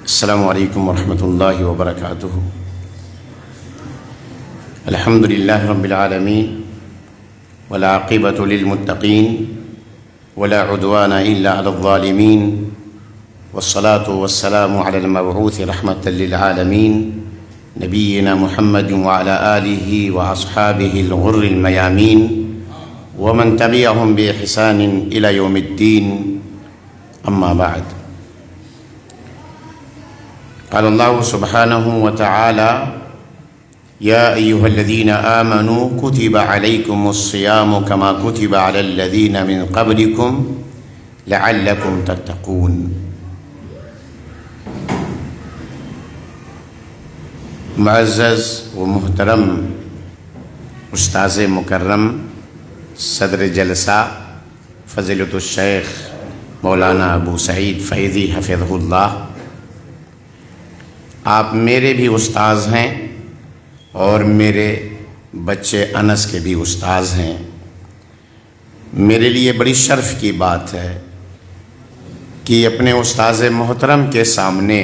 السلام علیکم ورحمۃ اللہ وبرکاتہ۔ الحمد للہ رب العالمین والعاقبۃ للمتقین ولا عدوان الا علی الظالمین والصلاة والسلام علی المبعوث رحمۃ للعالمین نبینا محمد وعلی آلہ واصحابہ الغر المیامین ومن تبعهم بإحسان إلى يوم الدین، اما بعد۔ قال اللہ سبحانہ وتعالی یا ایہا الذین آمنوا کتب علیکم الصیام کما کتب علی الذین من قبلکم لعلکم تتقون۔ معزز و محترم استاذ مکرم صدر جلسہ فضیلۃ الشیخ مولانا ابو سعید فیضی حفظہ اللہ، آپ میرے بھی استاذ ہیں اور میرے بچے انس کے بھی استاذ ہیں۔ میرے لیے بڑی شرف کی بات ہے کہ اپنے استاذ محترم کے سامنے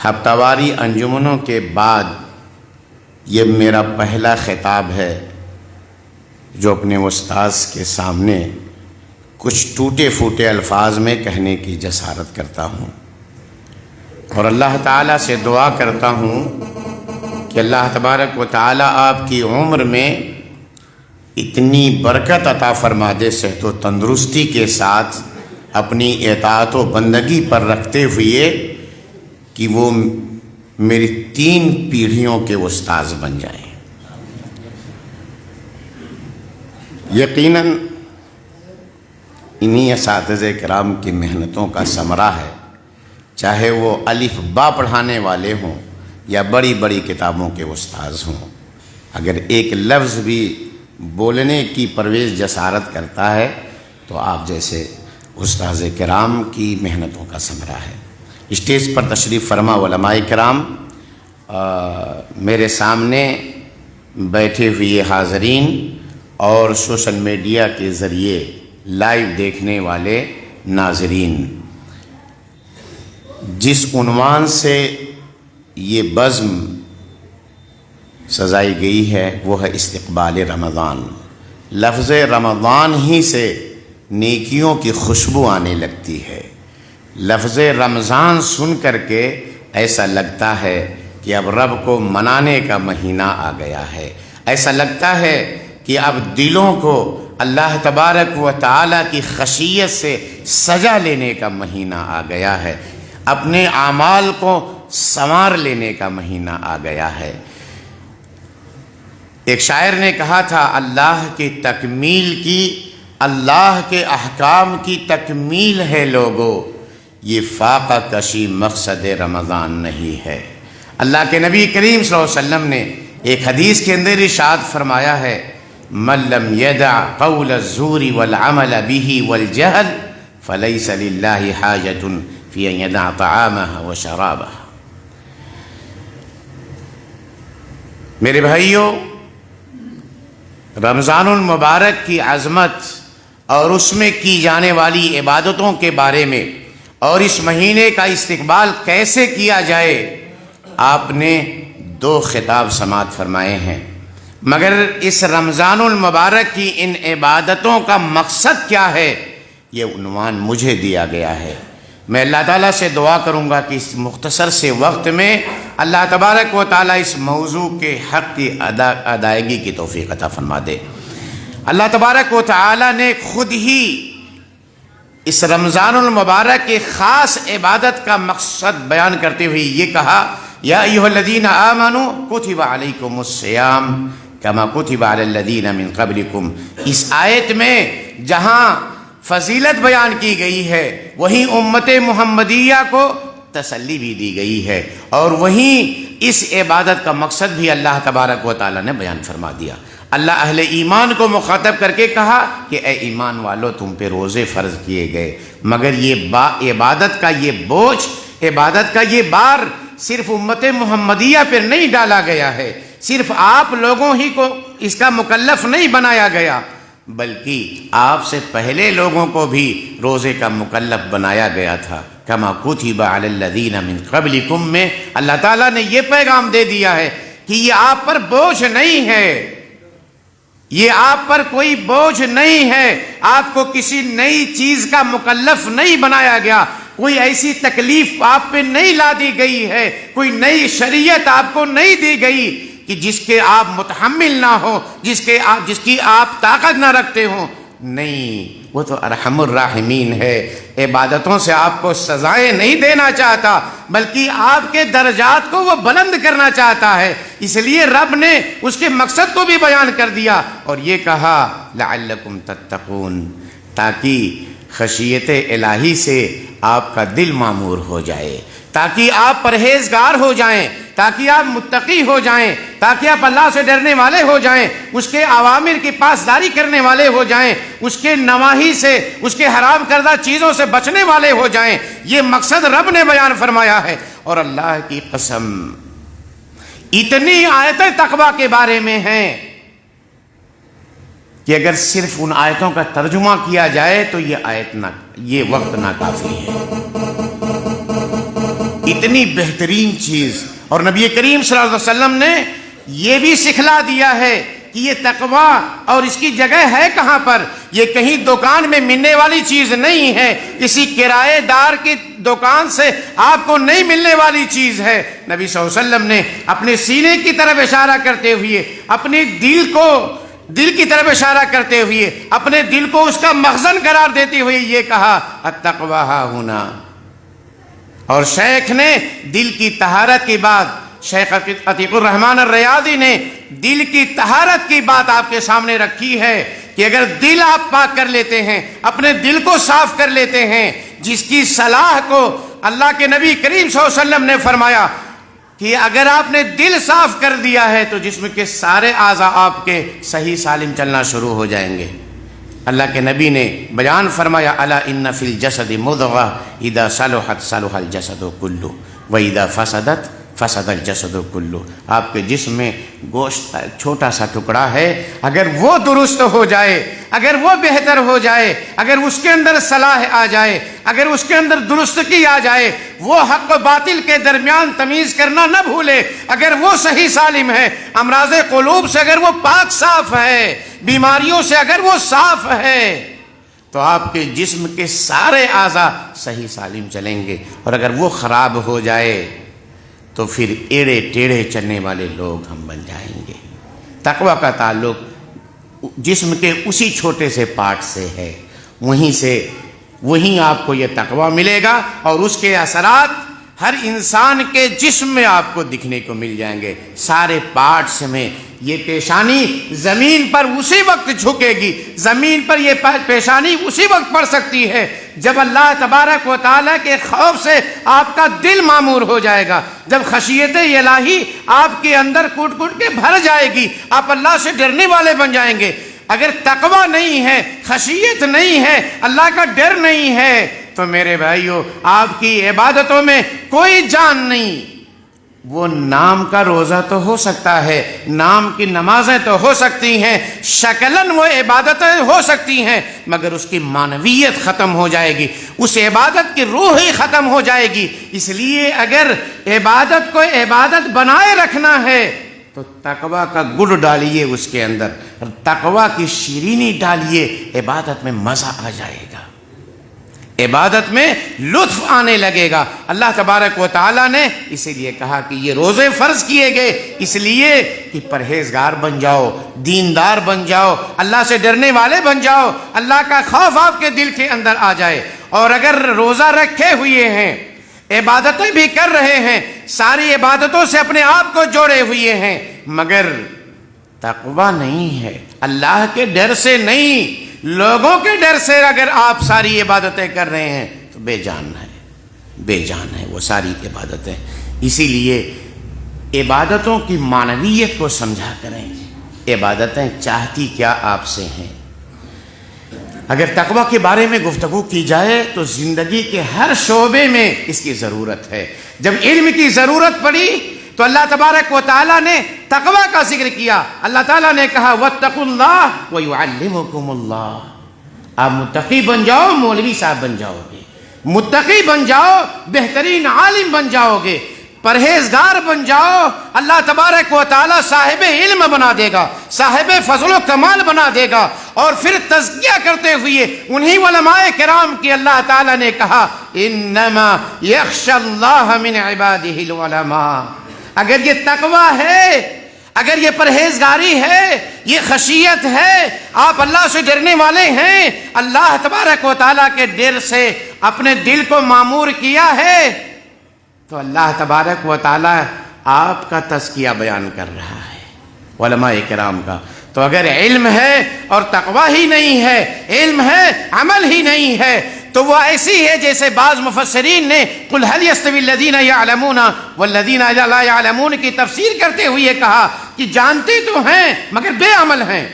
ہفتہ واری انجمنوں کے بعد یہ میرا پہلا خطاب ہے جو اپنے استاذ کے سامنے کچھ ٹوٹے پھوٹے الفاظ میں کہنے کی جسارت کرتا ہوں، اور اللہ تعالیٰ سے دعا کرتا ہوں کہ اللہ تبارک و تعالیٰ آپ کی عمر میں اتنی برکت عطا فرما دے، صحت و تندرستی کے ساتھ اپنی اطاعت و بندگی پر رکھتے ہوئے کہ وہ میری 3 پیڑھیوں کے استاذ بن جائیں۔ یقیناً انہی اساتذہ کرام کی محنتوں کا ثمرہ ہے، چاہے وہ الف با پڑھانے والے ہوں یا بڑی بڑی کتابوں کے استاذ ہوں۔ اگر ایک لفظ بھی بولنے کی پرویز جسارت کرتا ہے تو آپ جیسے استاذ کرام کی محنتوں کا ثمرہ ہے۔ اسٹیج پر تشریف فرما علماء کرام، میرے سامنے بیٹھے ہوئے حاضرین اور سوشل میڈیا کے ذریعے لائیو دیکھنے والے ناظرین، جس عنوان سے یہ بزم سجائی گئی ہے وہ ہے استقبال رمضان۔ لفظ رمضان ہی سے نیکیوں کی خوشبو آنے لگتی ہے۔ لفظ رمضان سن کر کے ایسا لگتا ہے کہ اب رب کو منانے کا مہینہ آ گیا ہے، ایسا لگتا ہے کہ اب دلوں کو اللہ تبارک و تعالیٰ کی خشیت سے سجا لینے کا مہینہ آ گیا ہے، اپنے اعمال کو سنوار لینے کا مہینہ آ گیا ہے۔ ایک شاعر نے کہا تھا، اللہ کی تکمیل کی، اللہ کے احکام کی تکمیل ہے لوگو، یہ فاقہ کشی مقصد رمضان نہیں ہے۔ اللہ کے نبی کریم صلی اللہ علیہ وسلم نے ایک حدیث کے اندر ارشاد فرمایا ہے، من لم يدع قول الزور والعمل به والجهل فليس لله حاجة فی ان یدع طعامہ و شرابہ۔ میرے بھائیوں، رمضان المبارک کی عظمت اور اس میں کی جانے والی عبادتوں کے بارے میں اور اس مہینے کا استقبال کیسے کیا جائے، آپ نے 2 خطاب سماعت فرمائے ہیں، مگر اس رمضان المبارک کی ان عبادتوں کا مقصد کیا ہے یہ عنوان مجھے دیا گیا ہے۔ میں اللہ تعالیٰ سے دعا کروں گا کہ اس مختصر سے وقت میں اللہ تبارک و تعالیٰ اس موضوع کے حق کی ادائیگی کی توفیق عطا فرما دے۔ اللہ تبارک و تعالیٰ نے خود ہی اس رمضان المبارک کی خاص عبادت کا مقصد بیان کرتے ہوئے یہ کہا، یا ایھا الذین آمنوا کتب علیکم الصیام کما کتب علی الذین من قبلکم۔ اس آیت میں جہاں فضیلت بیان کی گئی ہے وہیں امت محمدیہ کو تسلی بھی دی گئی ہے، اور وہیں اس عبادت کا مقصد بھی اللہ تبارک و تعالیٰ نے بیان فرما دیا۔ اللہ اہل ایمان کو مخاطب کر کے کہا کہ اے ایمان والو، تم پہ روزے فرض کیے گئے، مگر یہ عبادت کا یہ بوجھ، عبادت کا یہ بار صرف امت محمدیہ پہ نہیں ڈالا گیا ہے، صرف آپ لوگوں ہی کو اس کا مکلف نہیں بنایا گیا، بلکہ آپ سے پہلے لوگوں کو بھی روزے کا مکلف بنایا گیا تھا۔ کما کتب علی الذین من قبلکم میں اللہ تعالیٰ نے یہ پیغام دے دیا ہے کہ یہ آپ پر بوجھ نہیں ہے، یہ آپ پر کوئی بوجھ نہیں ہے، آپ کو کسی نئی چیز کا مکلف نہیں بنایا گیا، کوئی ایسی تکلیف آپ پہ نہیں لا دی گئی ہے، کوئی نئی شریعت آپ کو نہیں دی گئی کہ جس کے آپ متحمل نہ ہو، جس کی آپ طاقت نہ رکھتے ہوں۔ نہیں، وہ تو ارحم الراحمین ہے، عبادتوں سے آپ کو سزائیں نہیں دینا چاہتا بلکہ آپ کے درجات کو وہ بلند کرنا چاہتا ہے۔ اس لیے رب نے اس کے مقصد کو بھی بیان کر دیا اور یہ کہا لعلکم تتقون، تاکہ خشیت الہی سے آپ کا دل معمور ہو جائے، تاکہ آپ پرہیزگار ہو جائیں، تاکہ آپ متقی ہو جائیں، تاکہ آپ اللہ سے ڈرنے والے ہو جائیں، اس کے اوامر کی پاسداری کرنے والے ہو جائیں، اس کے نواہی سے، اس کے حرام کردہ چیزوں سے بچنے والے ہو جائیں۔ یہ مقصد رب نے بیان فرمایا ہے۔ اور اللہ کی قسم اتنی آیتیں تقویٰ کے بارے میں ہیں کہ اگر صرف ان آیتوں کا ترجمہ کیا جائے تو یہ وقت ناکافی ہے۔ اتنی بہترین چیز، اور نبی کریم صلی اللہ علیہ وسلم نے یہ بھی سکھلا دیا ہے کہ یہ تقویٰ اور اس کی جگہ ہے کہاں پر۔ یہ کہیں دکان میں ملنے والی چیز نہیں ہے، کسی کرایہ دار کی دکان سے آپ کو نہیں ملنے والی چیز ہے۔ نبی صلی اللہ علیہ وسلم نے اپنے سینے کی طرف اشارہ کرتے ہوئے، اپنے دل کی طرف اشارہ کرتے ہوئے، اپنے دل کو اس کا مخزن قرار دیتے ہوئے یہ کہا التقویٰ ہا ہنا۔ اور شیخ نے دل کی طہارت کی بات، شیخ عتیق الرحمن الریاضی نے دل کی طہارت کی بات آپ کے سامنے رکھی ہے کہ اگر دل آپ پاک کر لیتے ہیں، اپنے دل کو صاف کر لیتے ہیں، جس کی صلاح کو اللہ کے نبی کریم صلی اللہ علیہ وسلم نے فرمایا کہ اگر آپ نے دل صاف کر دیا ہے تو جسم کے سارے اعضاء آپ کے صحیح سالم چلنا شروع ہو جائیں گے۔ اللہ کے نبی نے بیان فرمایا الا ان فی الجسد مضغہ اذا صلحت صلح الجسد کلہ واذا فسدت فسد الجسد کلہ۔ آپ کے جسم میں گوشت کا ایک چھوٹا سا ٹکڑا ہے، اگر وہ درست ہو جائے، اگر وہ بہتر ہو جائے، اگر اس کے اندر صلاح آ جائے، اگر اس کے اندر درستگی آ جائے، وہ حق و باطل کے درمیان تمیز کرنا نہ بھولے، اگر وہ صحیح سالم ہے، امراض قلوب سے اگر وہ پاک صاف ہے، بیماریوں سے اگر وہ صاف ہے، تو آپ کے جسم کے سارے اعضاء صحیح سالم چلیں گے۔ اور اگر وہ خراب ہو جائے تو پھر ایڑے ٹیڑھے چلنے والے لوگ ہم بن جائیں گے۔ تقویٰ کا تعلق جسم کے اسی چھوٹے سے پارٹ سے ہے، وہیں آپ کو یہ تقویٰ ملے گا اور اس کے اثرات ہر انسان کے جسم میں آپ کو دکھنے کو مل جائیں گے، سارے پارٹس میں۔ یہ پیشانی زمین پر اسی وقت جھکے گی، زمین پر یہ پیشانی اسی وقت پڑ سکتی ہے جب اللہ تبارک و تعالیٰ کے خوف سے آپ کا دل معمور ہو جائے گا، جب خشیت الہی آپ کے اندر کوٹ کوٹ کے بھر جائے گی، آپ اللہ سے ڈرنے والے بن جائیں گے۔ اگر تقویٰ نہیں ہے، خشیت نہیں ہے، اللہ کا ڈر نہیں ہے تو میرے بھائیو آپ کی عبادتوں میں کوئی جان نہیں۔ وہ نام کا روزہ تو ہو سکتا ہے، نام کی نمازیں تو ہو سکتی ہیں، شکلاً وہ عبادتیں ہو سکتی ہیں، مگر اس کی معنویت ختم ہو جائے گی، اس عبادت کی روح ہی ختم ہو جائے گی۔ اس لیے اگر عبادت کو عبادت بنائے رکھنا ہے تو تقویٰ کا گڑ ڈالیے اس کے اندر، تقویٰ کی شیرینی ڈالیے، عبادت میں مزہ آ جائے گا، عبادت میں لطف آنے لگے گا۔ اللہ تبارک و تعالیٰ نے اسی لیے کہا کہ یہ روزے فرض کیے گئے اس لیے کہ پرہیزگار بن جاؤ، دیندار بن جاؤ، اللہ سے ڈرنے والے بن جاؤ، اللہ کا خوف آپ کے دل کے اندر آ جائے۔ اور اگر روزہ رکھے ہوئے ہیں، عبادتیں بھی کر رہے ہیں، ساری عبادتوں سے اپنے آپ کو جوڑے ہوئے ہیں، مگر تقویٰ نہیں ہے، اللہ کے ڈر سے نہیں، لوگوں کے ڈر سے اگر آپ ساری عبادتیں کر رہے ہیں تو بے جان ہے وہ ساری عبادتیں۔ اسی لیے عبادتوں کی معنویت کو سمجھا کریں، عبادتیں چاہتی کیا آپ سے ہیں۔ اگر تقویٰ کے بارے میں گفتگو کی جائے تو زندگی کے ہر شعبے میں اس کی ضرورت ہے۔ جب علم کی ضرورت پڑی، تو اللہ تبارک و تعالیٰ نے تقوی کا ذکر کیا. اللہ تعالیٰ نے کہا واتقوا اللہ ویعلمکم اللہ. آپ متقی بن جاؤ مولوی صاحب بن جاؤ گے، متقی بن جاؤ بہترین عالم بن جاؤ گے، پرہیزگار بن جاؤ، اللہ تبارک و تعالیٰ صاحب علم بنا دے گا، صاحب فضل و کمال بنا دے گا. اور پھر تزکیہ کرتے ہوئے انہی علماء کرام کی اللہ تعالیٰ نے کہا انما یخشی اللہ من عبادہ العلماء. اگر یہ تقوی ہے، اگر یہ پرہیزگاری ہے، یہ خشیت ہے، آپ اللہ سے ڈرنے والے ہیں، اللہ تبارک و تعالیٰ کے ڈر سے اپنے دل کو معمور کیا ہے، تو اللہ تبارک و تعالیٰ آپ کا تزکیہ بیان کر رہا ہے علماء کرام کا. تو اگر علم ہے اور تقوی ہی نہیں ہے، علم ہے عمل ہی نہیں ہے، تو وہ ایسی ہے جیسے بعض مفسرین نے قل هل يستوي الذين يعلمون والذين لا يعلمون کی تفسیر کرتے ہوئے کہا کہ جانتے تو ہیں مگر بے عمل ہیں.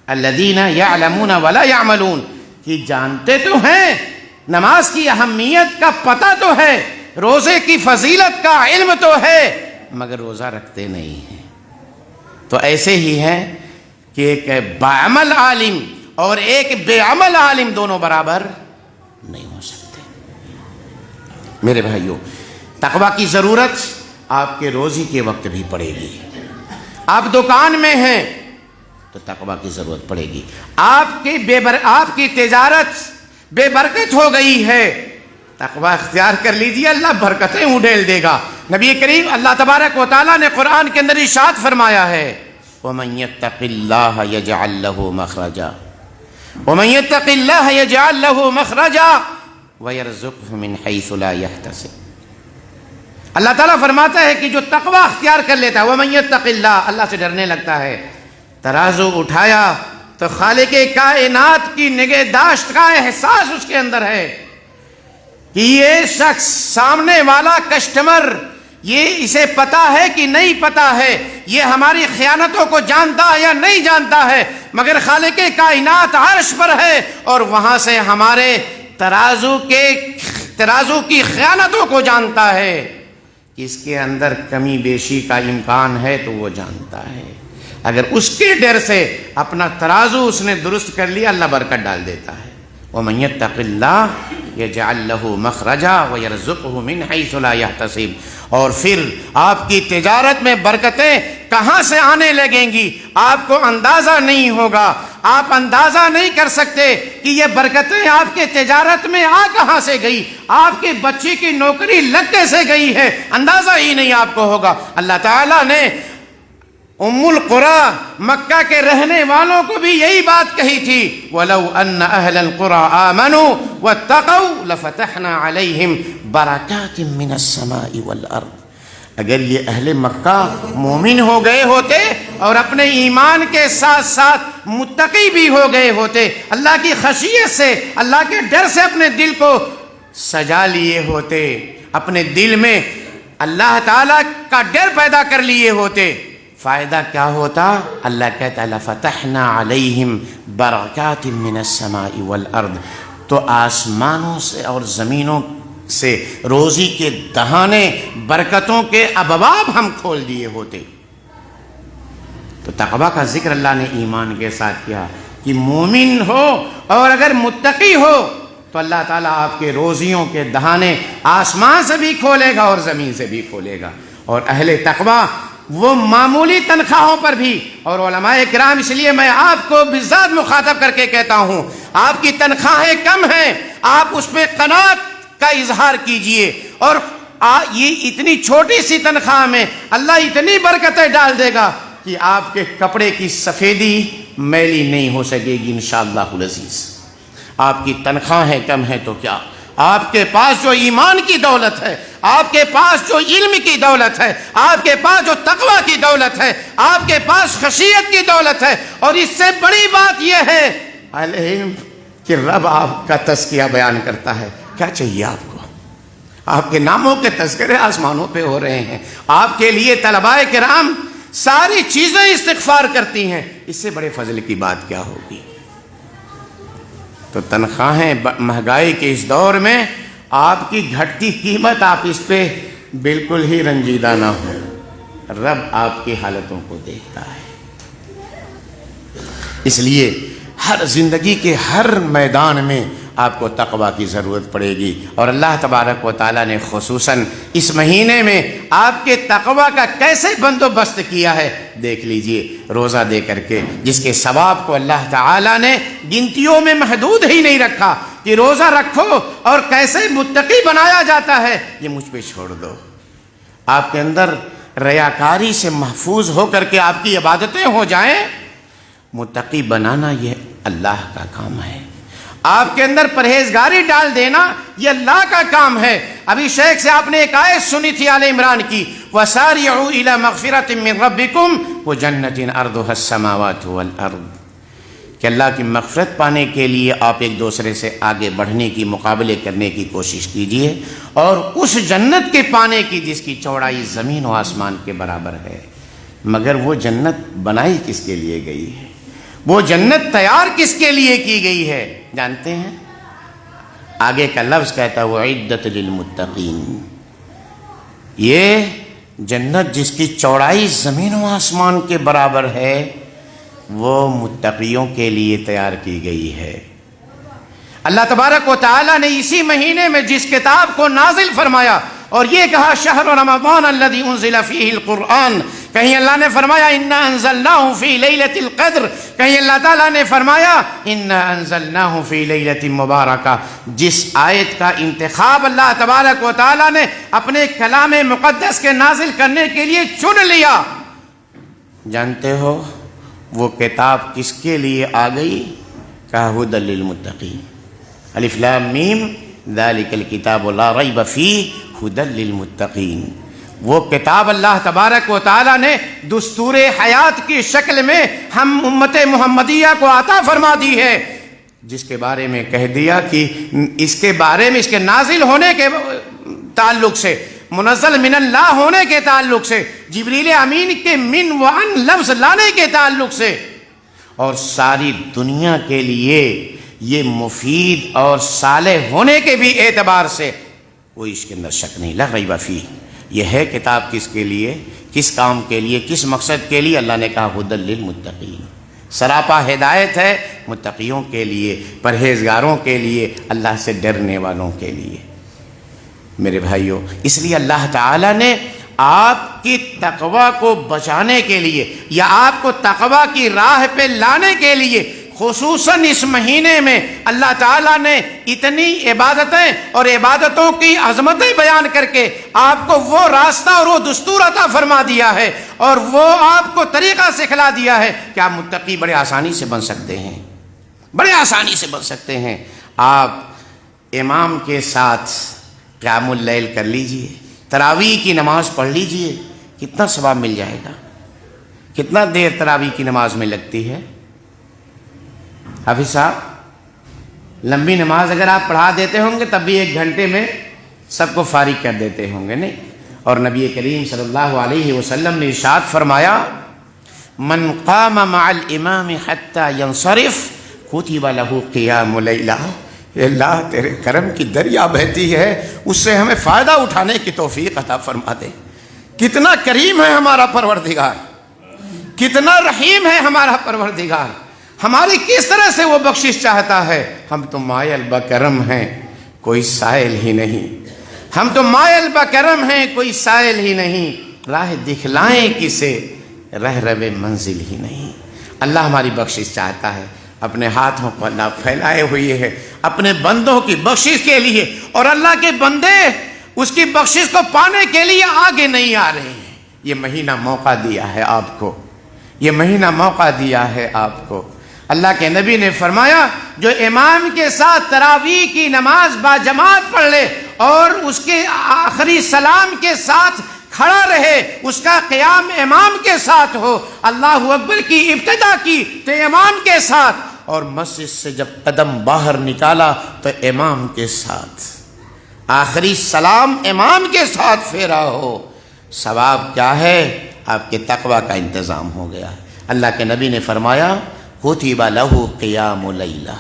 الذين يعلمون ولا يعملون کہ جانتے تو ہیں، نماز کی اہمیت کا پتہ تو ہے، روزے کی فضیلت کا علم تو ہے، مگر روزہ رکھتے نہیں ہیں. تو ایسے ہی ہے کہ ایک باعمل عالم اور ایک بے عمل عالم دونوں برابر نہیں ہو سکتے. میرے بھائیوں، تقوی کی ضرورت آپ کے روزی کے وقت بھی پڑے گی. آپ دکان میں ہیں تو تقوی کی ضرورت پڑے گی. آپ کی تجارت بے برکت ہو گئی ہے، تقوی اختیار کر لیجیے، اللہ برکتیں اڈھیل دے گا. نبی کریم اللہ تبارک و تعالیٰ نے قرآن کے اندر ارشاد فرمایا ہے وَمَن يَتَّقِ اللَّهَ يَجْعَل لَّهُ مَخْرَجًا وَمَن يَتَّقِ اللَّهَ يَجْعَل لَّهُ مَخْرَجًا وَيَرْزُقْهُ مِنْ حَيْثُ لَا يَحْتَسِبُ. اللہ تعالیٰ فرماتا ہے کہ جو تقوی اختیار کر لیتا ہے وَمَن يَتَّقِ اللَّهَ، اللہ سے ڈرنے لگتا ہے، ترازو اٹھایا تو خالق کائنات کی نگہداشت کا احساس اس کے اندر ہے کہ یہ شخص سامنے والا کسٹمر، یہ اسے پتا ہے کہ نہیں پتا ہے، یہ ہماری خیانتوں کو جانتا ہے یا نہیں جانتا ہے، مگر خالق کائنات عرش پر ہے اور وہاں سے ہمارے ترازو کی خیانتوں کو جانتا ہے. اس کے اندر کمی بیشی کا امکان ہے تو وہ جانتا ہے. اگر اس کے ڈر سے اپنا ترازو اس نے درست کر لیا، اللہ برکت ڈال دیتا ہے. وَمَن يَتَّقِ اللَّهَ يَجْعَل لَّهُ مَخْرَجًا وَيَرْزُقْهُ مِنْ حَيْثُ لَا يَحْتَسِبُ. اور پھر آپ کی تجارت میں برکتیں کہاں سے آنے لگیں گی آپ کو اندازہ نہیں ہوگا. آپ اندازہ نہیں کر سکتے کہ یہ برکتیں آپ کے تجارت میں آ کہاں سے گئی، آپ کے بچے کی نوکری لگ کیسے گئی ہے، اندازہ ہی نہیں آپ کو ہوگا. اللہ تعالیٰ نے ام القریٰ مکہ کے رہنے والوں کو بھی یہی بات کہی تھی وَلَوْ أَنَّ أَهْلَ الْقُرَىٰ آمَنُوا وَاتَّقَوْا لَفَتَحْنَا عَلَيْهِمْ بَرَكَاتٍ مِّنَ السَّمَاءِ وَالْأَرْضِ. اگر یہ اہل مکہ مومن ہو گئے ہوتے اور اپنے ایمان کے ساتھ ساتھ متقی بھی ہو گئے ہوتے، اللہ کی خشیت سے، اللہ کے ڈر سے اپنے دل کو سجا لیے ہوتے، اپنے دل میں اللہ تعالیٰ کا ڈر پیدا کر لیے ہوتے، فائدہ کیا ہوتا؟ اللہ کہتا ہے لَفَتَحْنَا عَلَيْهِمْ بَرَكَاتٍ مِّنَ السَّمَاءِ وَالْأَرْضِ. تو آسمانوں سے اور زمینوں سے روزی کے دہانے، برکتوں کے ابواب ہم کھول دیے ہوتے. تو تقوی کا ذکر اللہ نے ایمان کے ساتھ کیا کہ مومن ہو اور اگر متقی ہو تو اللہ تعالیٰ آپ کے روزیوں کے دہانے آسمان سے بھی کھولے گا اور زمین سے بھی کھولے گا. اور اہل تقوی وہ معمولی تنخواہوں پر بھی، اور علماء کرام اس لیے میں آپ کو بذات مخاطب کر کے کہتا ہوں آپ کی تنخواہیں کم ہیں، آپ اس پہ قناعت کا اظہار کیجئے، اور یہ اتنی چھوٹی سی تنخواہ میں اللہ اتنی برکتیں ڈال دے گا کہ آپ کے کپڑے کی سفیدی میلی نہیں ہو سکے گی انشاءاللہ العزیز. آپ کی تنخواہیں کم ہیں تو کیا، آپ کے پاس جو ایمان کی دولت ہے، آپ کے پاس جو علم کی دولت ہے، آپ کے پاس جو تقوی کی دولت ہے، آپ کے پاس خشیت کی دولت ہے، اور اس سے بڑی بات یہ ہے علم کہ رب آپ کا تذکیہ بیان کرتا ہے. کیا چاہیے آپ کو؟ آپ کے ناموں کے تذکرے آسمانوں پہ ہو رہے ہیں، آپ کے لیے طلباء کرام ساری چیزیں استغفار کرتی ہیں، اس سے بڑے فضل کی بات کیا ہوگی؟ تو تنخواہیں مہنگائی کے اس دور میں آپ کی گھٹتی قیمت آپ اس پہ بالکل ہی رنجیدہ نہ ہو، رب آپ کی حالتوں کو دیکھتا ہے۔ اس لیے ہر زندگی کے ہر میدان میں آپ کو تقویٰ کی ضرورت پڑے گی، اور اللہ تبارک و تعالیٰ نے خصوصاً اس مہینے میں آپ کے تقویٰ کا کیسے بندوبست کیا ہے دیکھ لیجئے، روزہ دے کر کے، جس کے ثواب کو اللہ تعالیٰ نے گنتیوں میں محدود ہی نہیں رکھا کہ روزہ رکھو اور کیسے متقی بنایا جاتا ہے یہ مجھ پہ چھوڑ دو۔ آپ کے اندر ریاکاری سے محفوظ ہو کر کے آپ کی عبادتیں ہو جائیں، متقی بنانا یہ اللہ کا کام ہے۔ آپ کے اندر پرہیزگاری ڈال دینا یہ اللہ کا کام ہے۔ ابھی شیخ سے آپ نے ایک آیت سنی تھی آل عمران کی، وَسَارِعُوا إِلَى مَغْفِرَةٍ مِّن رَبِّكُمْ وَجَنَّةٍ عَرْضُهَا السَّمَاوَاتُ وَالْأَرْضُ، کہ اللہ کی مغفرت پانے کے لیے آپ ایک دوسرے سے آگے بڑھنے کی، مقابلے کرنے کی کوشش کیجئے، اور اس جنت کے پانے کی جس کی چوڑائی زمین و آسمان کے برابر ہے۔ مگر وہ جنت بنائی کس کے لیے گئی ہے؟ وہ جنت تیار کس کے لیے کی گئی ہے جانتے ہیں؟ آگے کا لفظ کہتا ہے وَعِدَّتْ لِلْمُتَّقِينَ، یہ جنت جس کی چوڑائی زمین و آسمان کے برابر ہے وہ متقیوں کے لیے تیار کی گئی ہے۔ اللہ تبارک و تعالیٰ نے اسی مہینے میں جس کتاب کو نازل فرمایا اور یہ کہا شہر رمضان الذی انزل فیہ القرآن، کہیں اللہ نے فرمایا انا انزلناہ فی لیلۃ القدر، کہیں اللہ تعالیٰ نے فرمایا انا انزلناہ فی لیلۃ مبارکہ۔ جس آیت کا انتخاب اللہ تبارک و تعالیٰ نے اپنے کلام مقدس کے نازل کرنے کے لیے چن لیا، جانتے ہو وہ کتاب کس کے لیے آ گئی؟ کہا ھدی للمتقین، الف لام میم ذالک الکتاب لا ریب فیہ ھدی للمتقین۔ وہ کتاب اللہ تبارک و تعالیٰ نے دستور حیات کی شکل میں ہم امت محمدیہ کو عطا فرما دی ہے، جس کے بارے میں کہہ دیا کہ اس کے بارے میں اس کے نازل ہونے کے تعلق سے، منزل من اللہ ہونے کے تعلق سے، جبریل امین کے من و عن لفظ لانے کے تعلق سے، اور ساری دنیا کے لیے یہ مفید اور صالح ہونے کے بھی اعتبار سے کوئی اس کے اندر شک نہیں، لا ریب فیہ۔ یہ ہے کتاب کس کے لیے، کس کام کے لیے، کس مقصد کے لیے؟ اللہ نے کہا ھدی للمتقین، سراپا ہدایت ہے متقیوں کے لیے، پرہیزگاروں کے لیے، اللہ سے ڈرنے والوں کے لیے۔ میرے بھائیوں، اس لیے اللہ تعالیٰ نے آپ کی تقوی کو بچانے کے لیے یا آپ کو تقوی کی راہ پہ لانے کے لیے خصوصاً اس مہینے میں اللہ تعالیٰ نے اتنی عبادتیں اور عبادتوں کی عظمتیں بیان کر کے آپ کو وہ راستہ اور وہ دستور عطا فرما دیا ہے، اور وہ آپ کو طریقہ سکھلا دیا ہے کہ آپ متقی بڑے آسانی سے بن سکتے ہیں، بڑے آسانی سے بن سکتے ہیں۔ آپ امام کے ساتھ قیام اللیل کر لیجئے، تراویح کی نماز پڑھ لیجئے، کتنا ثواب مل جائے گا۔ کتنا دیر تراویح کی نماز میں لگتی ہے؟ حافظ صاحب، لمبی نماز اگر آپ پڑھا دیتے ہوں گے تب بھی 1 گھنٹے میں سب کو فارغ کر دیتے ہوں گے، نہیں؟ اور نبی کریم صلی اللہ علیہ وسلم نے ارشاد فرمایا من قام مع الامام حتی ینصرف کتب لہ قیام لیلہ۔ اللہ تیرے کرم کی دریا بہتی ہے، اس سے ہمیں فائدہ اٹھانے کی توفیق عطا فرما دے۔ کتنا کریم ہے ہمارا پروردگار، کتنا رحیم ہے ہمارا پروردگار، ہماری کس طرح سے وہ بخشش چاہتا ہے۔ ہم تو مائل بکرم ہیں، کوئی سائل ہی نہیں، ہم تو مائل بکرم ہیں، کوئی سائل ہی نہیں، راہ دکھلائیں کسے، رہ رب منزل ہی نہیں۔ اللہ ہماری بخشش چاہتا ہے، اپنے ہاتھوں کو اللہ پھیلائے ہوئے ہے اپنے بندوں کی بخشش کے لیے، اور اللہ کے بندے اس کی بخشش کو پانے کے لیے آگے نہیں آ رہے ہیں۔ یہ مہینہ موقع دیا ہے آپ کو، یہ مہینہ موقع دیا ہے آپ کو۔ اللہ کے نبی نے فرمایا جو امام کے ساتھ تراویح کی نماز باجماعت پڑھ لے اور اس کے آخری سلام کے ساتھ کھڑا رہے، اس کا قیام امام کے ساتھ ہو، اللہ اکبر کی ابتدا کی تو امام کے ساتھ، اور مسجد سے جب قدم باہر نکالا تو امام کے ساتھ، آخری سلام امام کے ساتھ پھیرا ہو، ثواب کیا ہے؟ آپ کے تقوی کا انتظام ہو گیا۔ اللہ کے نبی نے فرمایا کتب لہ قیام لیلہ،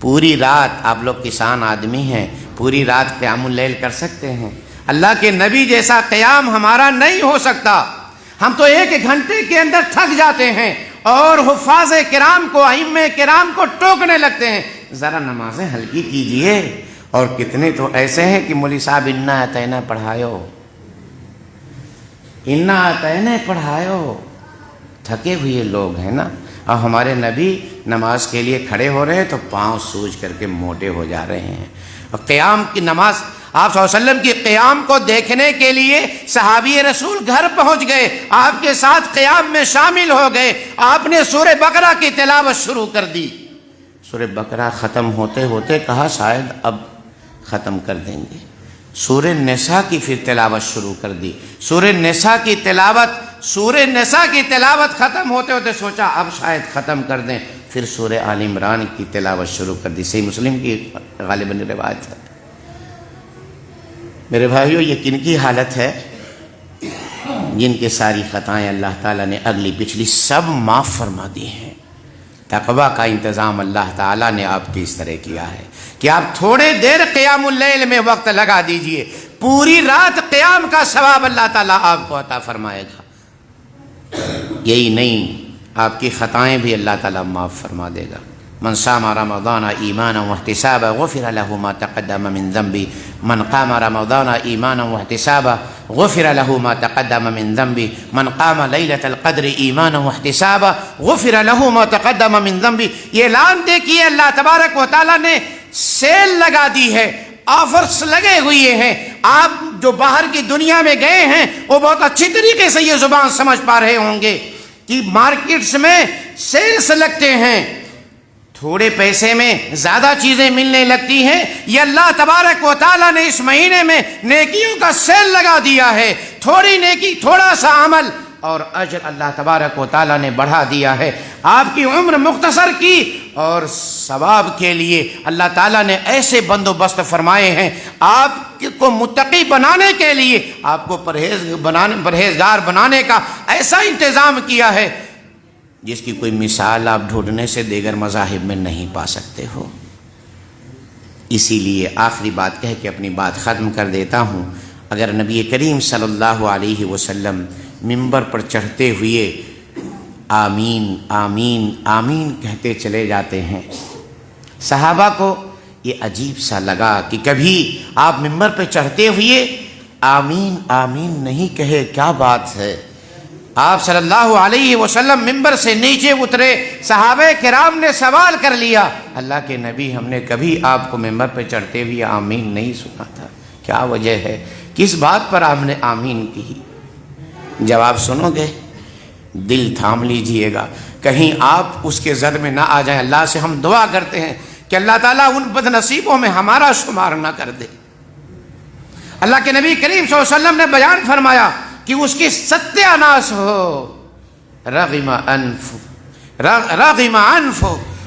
پوری رات، آپ لوگ کسان آدمی ہیں، پوری رات قیام اللیل کر سکتے ہیں، اللہ کے نبی جیسا قیام ہمارا نہیں ہو سکتا. ہم تو 1 گھنٹے کے اندر تھک جاتے ہیں اور حفاظ کرام کو، ائمہ کرام کو ٹوکنے لگتے ہیں. ذرا نمازیں ہلکی کیجئے. اور کتنے تو ایسے ہیں کہ مولوی صاحب انا اتینا پڑھایو، انا اتینا پڑھایو. تھکے ہوئے لوگ ہیں نا. اور ہمارے نبی نماز کے لیے کھڑے ہو رہے ہیں تو پاؤں سوج کر کے موٹے ہو جا رہے ہیں. اور قیام کی نماز، آپ صلی اللہ علیہ وسلم کی قیام کو دیکھنے کے لیے صحابی رسول گھر پہنچ گئے، آپ کے ساتھ قیام میں شامل ہو گئے. آپ نے سورہ بقرہ کی تلاوت شروع کر دی. سورہ بقرہ ختم ہوتے ہوتے کہا شاید اب ختم کر دیں گے. سورہ نساء کی پھر تلاوت شروع کر دی. سورہ نساء کی تلاوت ختم ہوتے ہوتے سوچا اب شاید ختم کر دیں. پھر سورہ آل عمران کی تلاوت شروع کر دی. صحیح مسلم کی غالباً روایت ہے. میرے بھائیو، یہ کن کی حالت ہے؟ جن کے ساری خطائیں اللہ تعالیٰ نے اگلی پچھلی سب معاف فرما دی ہیں. تقویٰ کا انتظام اللہ تعالیٰ نے آپ کی اس طرح کیا ہے کہ آپ تھوڑے دیر قیام اللیل میں وقت لگا دیجئے، پوری رات قیام کا ثواب اللہ تعالیٰ آپ کو عطا فرمائے گا. یہی نہیں، آپ کی خطائیں بھی اللہ تعالیٰ معاف فرما دے گا. من صام رمضان ایمانا واحتسابا غفر له ما تقدم من ذنبه. من قام رمضان ایمانا واحتسابا غفر له ما تقدم من ذنبه. من قام لیلۃ القدر ایمانا واحتسابا غفر له ما تقدم من ذنبه. یہ اعلان دیکھیے اللہ تبارک و تعالیٰ نے سیل لگا دی ہے، آفرز لگے ہوئے ہیں. آپ جو باہر کی دنیا میں گئے ہیں وہ بہت اچھی طریقے سے یہ زبان سمجھ پا رہے ہوں گے کہ مارکیٹس میں سیلز لگتے ہیں، تھوڑے پیسے میں زیادہ چیزیں ملنے لگتی ہیں. یہ اللہ تبارک و تعالیٰ نے اس مہینے میں نیکیوں کا سیل لگا دیا ہے. تھوڑی نیکی، تھوڑا سا عمل اور اجر اللہ تبارک و تعالیٰ نے بڑھا دیا ہے. آپ کی عمر مختصر کی اور ثواب کے لیے اللہ تعالیٰ نے ایسے بندوبست فرمائے ہیں. آپ کو متقی بنانے کے لیے، آپ کو پرہیزگار بنانے کا ایسا انتظام کیا ہے جس کی کوئی مثال آپ ڈھونڈنے سے دیگر مذاہب میں نہیں پا سکتے ہو. اسی لیے آخری بات کہہ کے اپنی بات ختم کر دیتا ہوں. اگر نبی کریم صلی اللہ علیہ وسلم منبر پر چڑھتے ہوئے آمین آمین آمین کہتے چلے جاتے ہیں، صحابہ کو یہ عجیب سا لگا کہ کبھی آپ منبر پہ چڑھتے ہوئے آمین آمین نہیں کہے، کیا بات ہے. آپ صلی اللہ علیہ وسلم منبر سے نیچے اترے. صحابہ کرام نے سوال کر لیا، اللہ کے نبی ہم نے کبھی آپ کو منبر پہ چڑھتے ہوئے آمین نہیں سنا تھا، کیا وجہ ہے؟ کس بات پر آپ نے آمین کی؟ جواب سنو گے؟ دل تھام لیجئے گا، کہیں آپ اس کے زد میں نہ آ جائیں. اللہ سے ہم دعا کرتے ہیں کہ اللہ تعالیٰ ان بد نصیبوں میں ہمارا شمار نہ کر دے. اللہ کے نبی کریم صلی اللہ علیہ وسلم نے بیان فرمایا کہ اس کی ستیہ ناس ہو، رغم انف،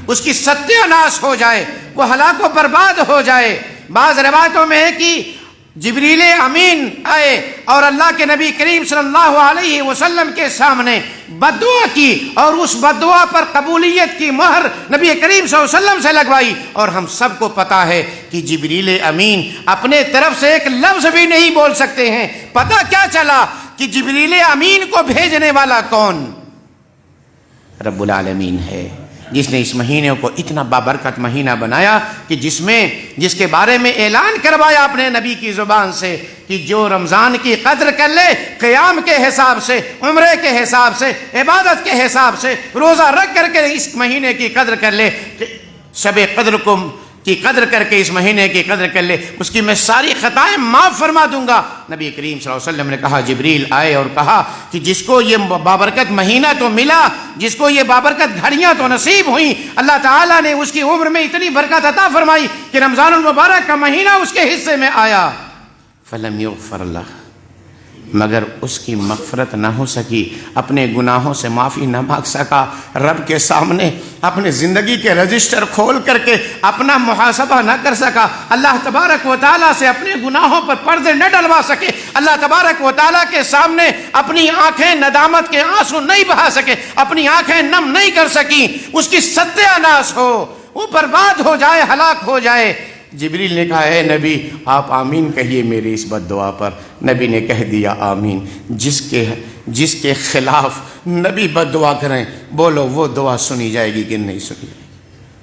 اس کی ستیہ ناس ہو جائے، وہ ہلاک و برباد ہو جائے. بعض روایتوں میں ہے کہ جبریل امین آئے اور اللہ کے نبی کریم صلی اللہ علیہ وسلم کے سامنے بد دعا کی اور اس بد دعا پر قبولیت کی مہر نبی کریم صلی اللہ علیہ وسلم سے لگوائی. اور ہم سب کو پتا ہے کہ جبریل امین اپنے طرف سے ایک لفظ بھی نہیں بول سکتے ہیں. پتہ کیا چلا کہ جبریل امین کو بھیجنے والا کون؟ رب العالمین ہے، جس نے اس مہینے کو اتنا بابرکت مہینہ بنایا کہ جس کے بارے میں اعلان کروایا اپنے نبی کی زبان سے کہ جو رمضان کی قدر کر لے، قیام کے حساب سے، عمرے کے حساب سے، عبادت کے حساب سے، روزہ رکھ کر کے اس مہینے کی قدر کر لے، شب قدر کی قدر کر کے اس مہینے کی قدر کر لے، اس کی میں ساری خطائیں معاف فرما دوں گا. نبی کریم صلی اللہ علیہ وسلم نے کہا، جبریل آئے اور کہا کہ جس کو یہ بابرکت مہینہ تو ملا، جس کو یہ بابرکت گھڑیاں تو نصیب ہوئیں، اللہ تعالیٰ نے اس کی عمر میں اتنی برکت عطا فرمائی کہ رمضان المبارک کا مہینہ اس کے حصے میں آیا. فلم یغفر لہ، مگر اس کی مغفرت نہ ہو سکی، اپنے گناہوں سے معافی نہ مانگ سکا. رب کے سامنے اپنے زندگی کے رجسٹر کھول کر کے اپنا محاسبہ نہ کر سکا، اللہ تبارک و تعالیٰ سے اپنے گناہوں پر پردے نہ ڈلوا سکے، اللہ تبارک و تعالیٰ کے سامنے اپنی آنکھیں ندامت کے آنسو نہیں بہا سکے، اپنی آنکھیں نم نہیں کر سکیں. اس کی ستیہ ناس ہو، وہ برباد ہو جائے، ہلاک ہو جائے. جبریل نے کہا اے نبی آپ آمین کہیے میری اس بد دعا پر. نبی نے کہہ دیا آمین. جس کے خلاف نبی بد دعا کریں بولو وہ دعا سنی جائے گی کہ نہیں سنی جائے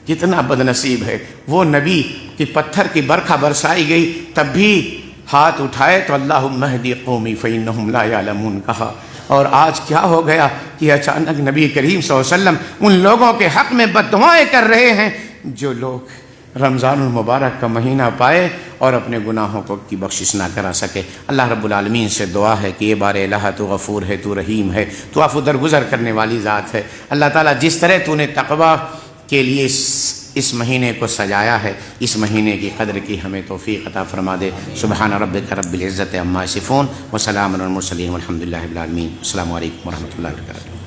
گی؟ کتنا بد نصیب ہے وہ نبی کہ پتھر کی برکھا برسائی گئی تب بھی ہاتھ اٹھائے تو اللہم اہدی قومی فإنہم لا یعلمون کہا. اور آج کیا ہو گیا کہ اچانک نبی کریم صلی اللہ علیہ وسلم ان لوگوں کے حق میں بد دعائیں کر رہے ہیں جو لوگ رمضان المبارک کا مہینہ پائے اور اپنے گناہوں کو کی بخشش نہ کرا سکے. اللہ رب العالمین سے دعا ہے کہ یہ بار الہ تو غفور ہے، تو رحیم ہے، تو عفو درگزر کرنے والی ذات ہے. اللہ تعالیٰ جس طرح تو نے تقویٰ کے لیے اس مہینے کو سجایا ہے، اس مہینے کی قدر کی ہمیں توفیق عطا فرما دے. سبحان ربک رب العزت عما یصفون وسلام علی المرسلین والحمد للہ رب العالمین. السلام علیکم ورحمۃ اللہ وبرکاتہ.